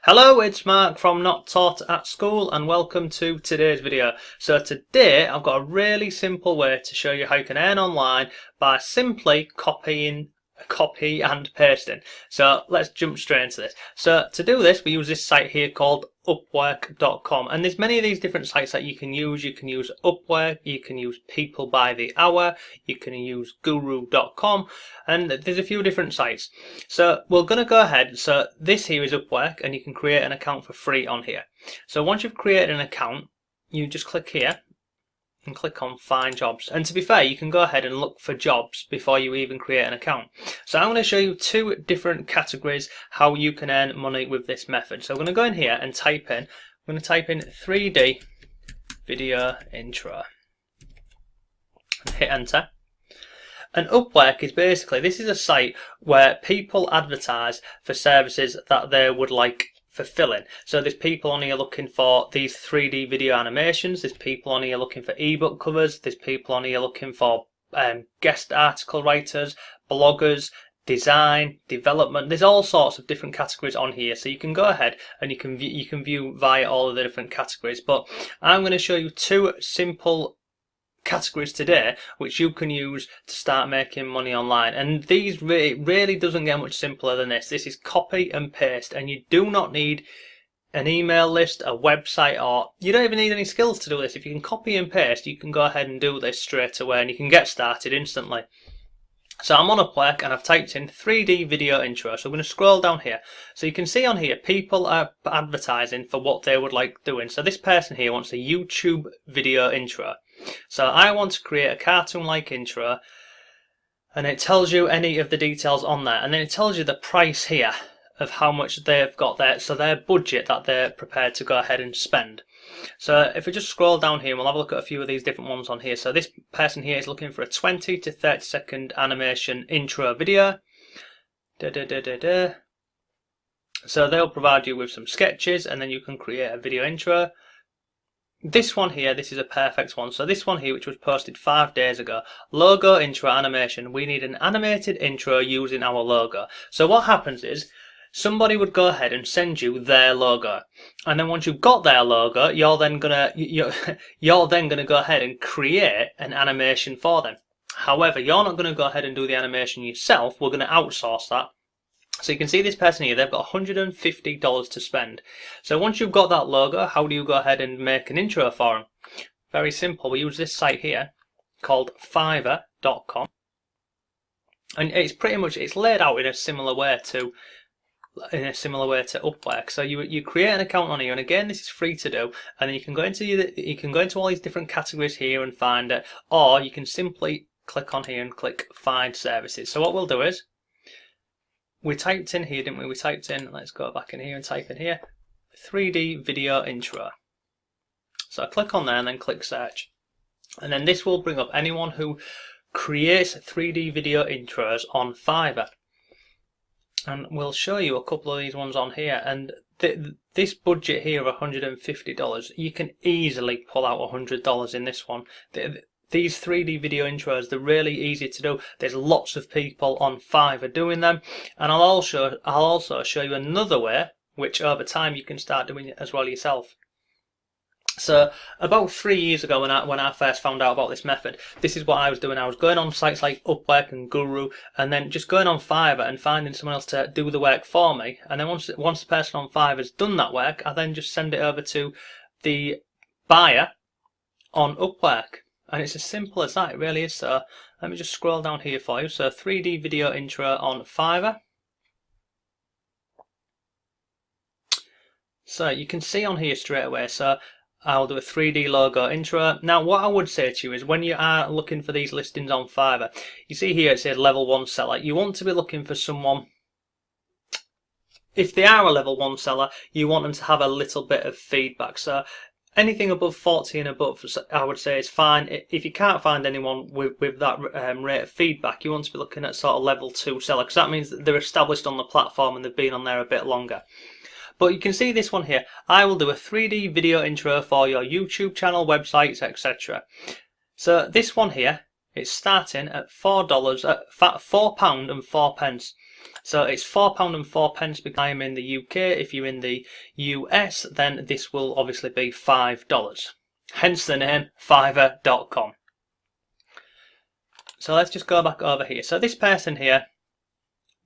Hello, it's Mark from Not Taught at School and welcome to today's video. So today I've got a really simple way to show you how you can earn online by simply copy and pasting. So let's jump straight into this. So to do this we use this site here called Upwork.com, and there's many of these different sites that you can use. You can use Upwork, you can use People by the Hour, you can use Guru.com, and there's a few different sites. So we're going to go ahead. So this here is Upwork, and you can create an account for free on here. So once you've created an account, you just click here and click on Find Jobs. And to be fair, you can go ahead and look for jobs before you even create an account. So I'm going to show you two different categories how you can earn money with this method. So I'm going to go in here and type in, I'm going to type in 3D video intro and hit enter. And Upwork is basically, this is a site where people advertise for services that they would like fulfilling. So there's people on here looking for these 3D video animations, there's people on here looking for ebook covers, there's people on here looking for guest article writers, bloggers, design, development. There's all sorts of different categories on here, so you can go ahead and you can view via all of the different categories. But I'm going to show you two simple categories today which you can use to start making money online, and these really doesn't get much simpler than this. This is copy and paste, and you do not need an email list, a website, or you don't even need any skills to do this. If you can copy and paste, you can go ahead and do this straight away and you can get started instantly. So I'm on Upwork and I've typed in 3D video intro. So I'm going to scroll down here. So you can see on here people are advertising for what they would like doing. So this person here wants a YouTube video intro. So I want to create a cartoon-like intro, and it tells you any of the details on there, and then it tells you the price here of how much they've got there, so their budget that they're prepared to go ahead and spend. So if we just scroll down here, we'll have a look at a few of these different ones on here. So this person here is looking for a 20 to 30 second animation intro video. So they'll provide you with some sketches and then you can create a video intro. This one here, this is a perfect one. So this one here, which was posted 5 days ago, logo intro animation. We need an animated intro using our logo. So what happens is somebody would go ahead and send you their logo, and then once you've got their logo, you're then gonna go ahead and create an animation for them. However, you're not going to go ahead and do the animation yourself. We're going to outsource that. So you can see this person here, they've got $150 to spend. So once you've got that logo, how do you go ahead and make an intro for them? Very simple. We use this site here called Fiverr.com, and it's pretty much, it's laid out in a similar way to Upwork. So you create an account on here, and again this is free to do, and then you can go into all these different categories here and find it, or you can simply click on here and click find services. So what we'll do is, we typed in here, didn't we? We typed in, let's go back in here and type in here, 3D video intro. So I click on there and then click search. And then this will bring up anyone who creates 3D video intros on Fiverr. And we'll show you a couple of these ones on here. And this budget here of $150, you can easily pull out $100 in this one. These 3D video intros, they're really easy to do. There's lots of people on Fiverr doing them, and I'll also show you another way which over time you can start doing it as well yourself. So about 3 years ago when I first found out about this method, this is what I was doing. I was going on sites like Upwork and Guru, and then just going on Fiverr and finding someone else to do the work for me. And then once the person on Fiverr has done that work, I then just send it over to the buyer on Upwork. And it's as simple as that, it really is. So let me just scroll down here for you. So 3D video intro on Fiverr. So you can see on here straight away. So I'll do a 3D logo intro. Now what I would say to you is, when you are looking for these listings on Fiverr, you see here it says level 1 seller. You want to be looking for someone, if they are a level 1 seller, you want them to have a little bit of feedback. So anything above 40 and above, I would say, is fine. If you can't find anyone with that rate of feedback, you want to be looking at sort of level 2 seller, because that means that they're established on the platform and they've been on there a bit longer. But you can see this one here. I will do a 3D video intro for your YouTube channel, websites, etc. So this one here, it's starting at £4 and 4 pence. So it's £4.04 because I'm in the UK. If you're in the US, then this will obviously be $5. Hence the name Fiverr.com. So let's just go back over here. So this person here,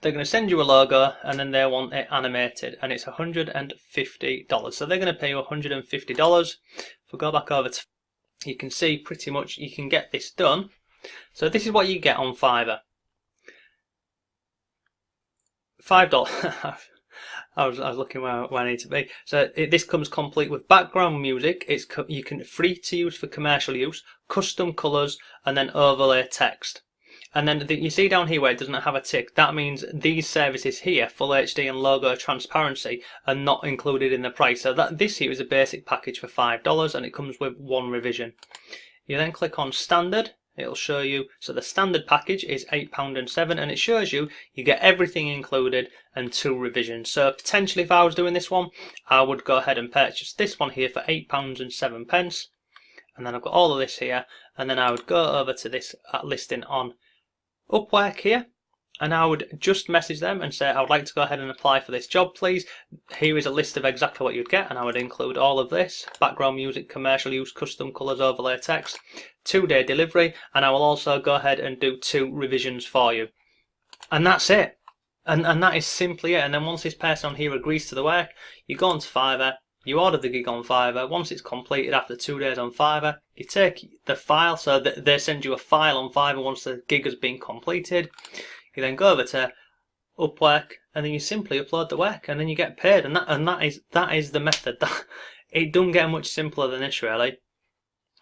they're going to send you a logo and then they want it animated, and it's $150. So they're going to pay you $150. If we go back over to, you can see pretty much you can get this done. So this is what you get on Fiverr. $5. I was looking where I need to be. So this comes complete with background music. You can free to use for commercial use, custom colours, and then overlay text. And then you see down here where it doesn't have a tick, that means these services here, Full HD and logo transparency, are not included in the price. So this here is a basic package for $5 and it comes with 1 revision. You then click on standard, it'll show you, so the standard package is £8.07 and it shows you get everything included and 2 revisions. So potentially if I was doing this one, I would go ahead and purchase this one here for £8.07. And then I've got all of this here, and then I would go over to this listing on Upwork here, and I would just message them and say I would like to go ahead and apply for this job please. Here is a list of exactly what you'd get, and I would include all of this: background music, commercial use, custom colours, overlay text, 2-day delivery, and I will also go ahead and do 2 revisions for you. And that's it. And that is simply it. And then once this person on here agrees to the work, you go on to Fiverr, you order the gig on Fiverr. Once it's completed after 2 days on Fiverr, you take the file, so that they send you a file on Fiverr once the gig has been completed. You then go over to Upwork and then you simply upload the work and then you get paid. And that is the method. It doesn't get much simpler than this really.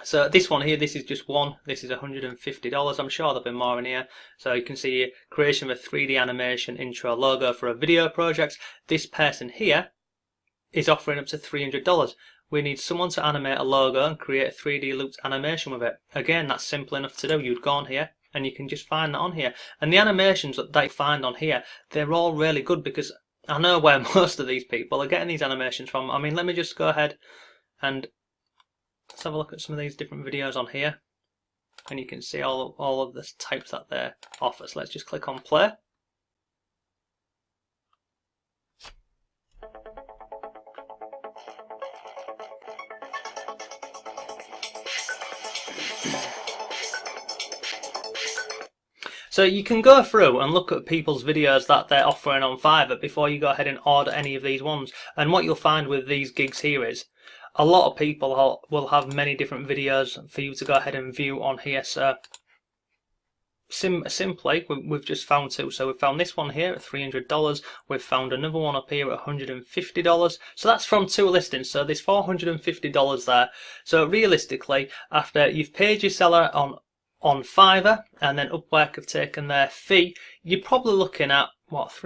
So this one here, this is just one. This is $150. I'm sure there'll be more in here. So you can see creation of a 3D animation intro logo for a video project. This person here is offering up to $300. We need someone to animate a logo and create a 3D looped animation with it. Again, that's simple enough to do. You'd go on here and you can just find that on here. And the animations that they find on here, they're all really good, because I know where most of these people are getting these animations from. I mean, let me just go ahead and let's have a look at some of these different videos on here. And you can see all of the types that they offer. So let's just click on play. So you can go through and look at people's videos that they're offering on Fiverr before you go ahead and order any of these ones. And what you'll find with these gigs here is a lot of people will have many different videos for you to go ahead and view on here. So simply, we've just found 2. So we've found this one here at $300. We've found another one up here at $150. So that's from 2 listings. So there's $450 there. So realistically, after you've paid your seller on Fiverr and then Upwork have taken their fee, you're probably looking at what,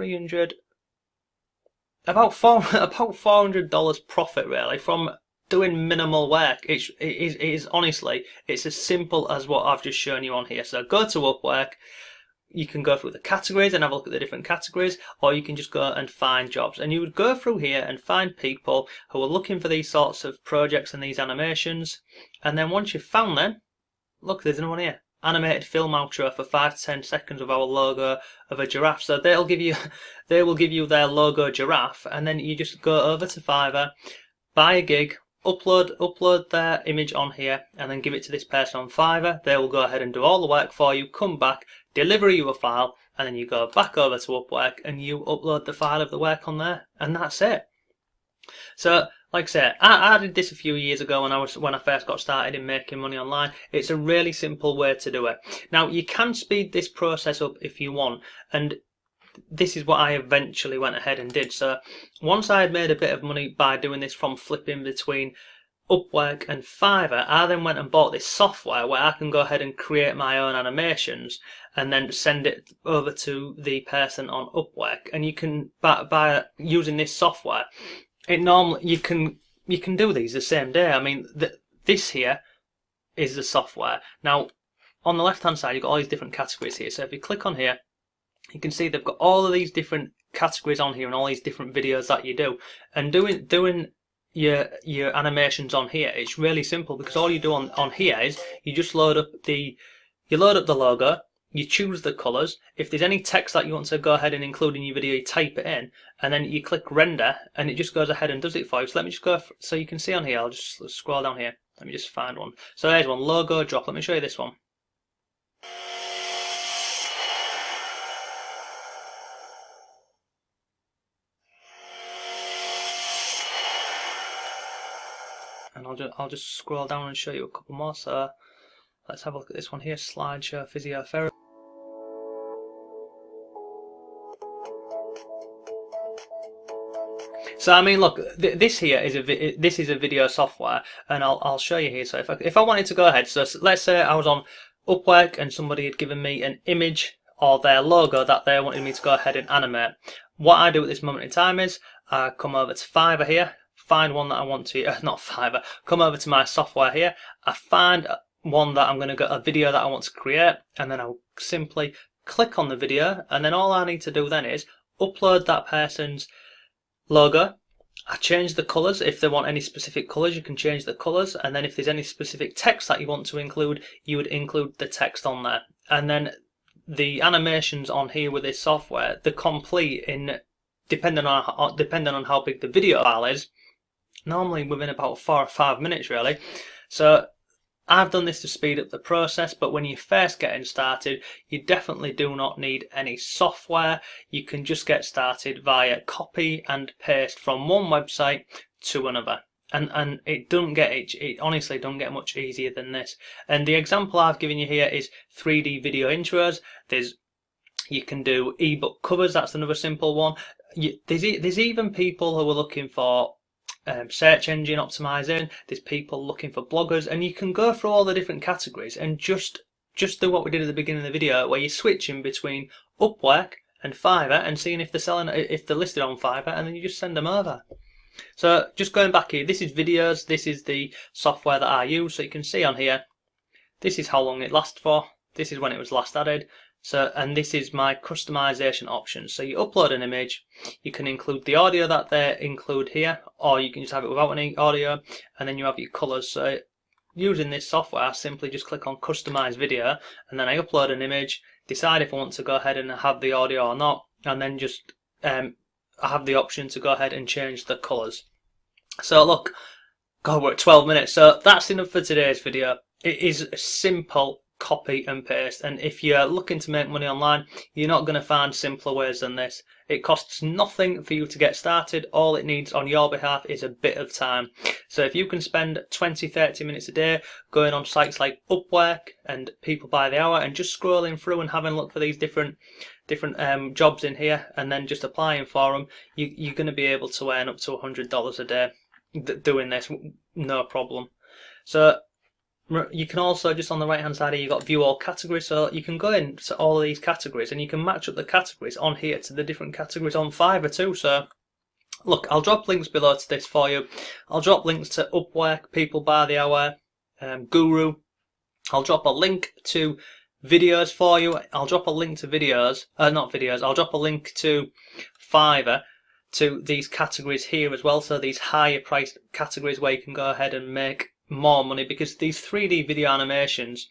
about $400 profit really from doing minimal work. It is honestly, it's as simple as what I've just shown you on here. So go to Upwork, you can go through the categories and have a look at the different categories, or you can just go and find jobs, and you would go through here and find people who are looking for these sorts of projects and these animations. And then once you've found them, look, there's another one here, animated film outro for 5 to 10 seconds of our logo of a giraffe. So they will give you their logo giraffe, and then you just go over to Fiverr, buy a gig, upload their image on here, and then give it to this person on Fiverr. They will go ahead and do all the work for you, come back, deliver you a file, and then you go back over to Upwork and you upload the file of the work on there, and that's it. So like I said, I did this a few years ago when I first got started in making money online. It's a really simple way to do it. Now you can speed this process up if you want, and this is what I eventually went ahead and did. So once I had made a bit of money by doing this from flipping between Upwork and Fiverr, I then went and bought this software where I can go ahead and create my own animations and then send it over to the person on Upwork. And you can, by using this software, you can do these the same day. I mean, this here is the software. Now on the left hand side you've got all these different categories here. So if you click on here, you can see they've got all of these different categories on here and all these different videos that you do. And doing your animations on here, it's really simple, because all you do on here is you just load up the logo, you choose the colours. If there's any text that you want to go ahead and include in your video, you type it in, and then you click render, and it just goes ahead and does it for you. So let me just go, so you can see on here, I'll just scroll down here. Let me just find one. So there's one, logo drop. Let me show you this one. And I'll just scroll down and show you a couple more. So let's have a look at this one here, slideshow physiotherapy. So I mean, look, this here is a video software, and I'll show you here. So if I wanted to go ahead, so let's say I was on Upwork and somebody had given me an image or their logo that they wanted me to go ahead and animate. What I do at this moment in time is I come over to Fiverr here, find one that I want to, not Fiverr, come over to my software here, I find one that I'm going to get a video that I want to create, and then I'll simply click on the video, and then all I need to do then is upload that person's logo. I change the colours. If they want any specific colours, you can change the colours, and then if there's any specific text that you want to include, you would include the text on there. And then the animations on here with this software, they're complete in depending on how big the video file is, normally within about 4 or 5 minutes really. So I've done this to speed up the process, but when you're first getting started, you definitely do not need any software. You can just get started via copy and paste from one website to another. And it honestly don't get much easier than this. And the example I've given you here is 3D video intros. You can do ebook covers, that's another simple one. There's even people who are looking for search engine optimizing. There's people looking for bloggers, and you can go through all the different categories and just do what we did at the beginning of the video, where you're switching between Upwork and Fiverr and seeing if they're listed on Fiverr, and then you just send them over. So just going back here, this is videos, this is the software that I use. So you can see on here, this is how long it lasts for, this is when it was last added. So, and this is my customization options. So you upload an image, you can include the audio that they include here, or you can just have it without any audio, and then you have your colors. So using this software, I simply just click on customize video, and then I upload an image, decide if I want to go ahead and have the audio or not, and then just I have the option to go ahead and change the colors. So look, God, we're at 12 minutes. So that's enough for today's video. It is simple copy and paste, and if you're looking to make money online, you're not going to find simpler ways than this. It costs nothing for you to get started. All it needs on your behalf is a bit of time. So if you can spend 20-30 minutes a day going on sites like Upwork and People by the Hour and just scrolling through and having a look for these different jobs in here, and then just applying for them, you're going to be able to earn up to $100 a day doing this, no problem. So you can also, just on the right hand side here, you've got view all categories, so you can go into all of these categories and you can match up the categories on here to the different categories on Fiverr too. So look, I'll drop links below to this for you. I'll drop links to Upwork, People by the Hour, Guru. I'll drop a link to videos for you. I'll drop a link to I'll drop a link to Fiverr, to these categories here as well, so these higher priced categories where you can go ahead and make more money, because these 3D video animations,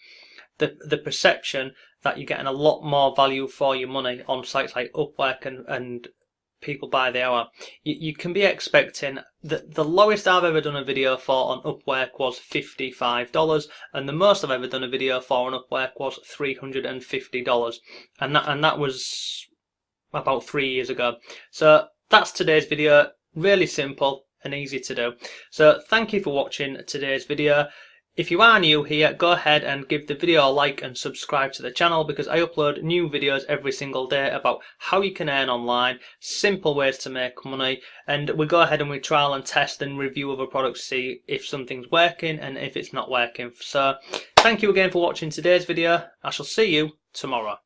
the perception that you're getting a lot more value for your money on sites like Upwork and People by the Hour, you can be expecting the lowest I've ever done a video for on Upwork was $55, and the most I've ever done a video for on Upwork was $350, and that was about 3 years ago. So that's today's video. Really simple and easy to do. So thank you for watching today's video. If you are new here, go ahead and give the video a like and subscribe to the channel, because I upload new videos every single day about how you can earn online, simple ways to make money, and we go ahead and we trial and test and review other products to see if something's working and if it's not working. So thank you again for watching today's video. I shall see you tomorrow.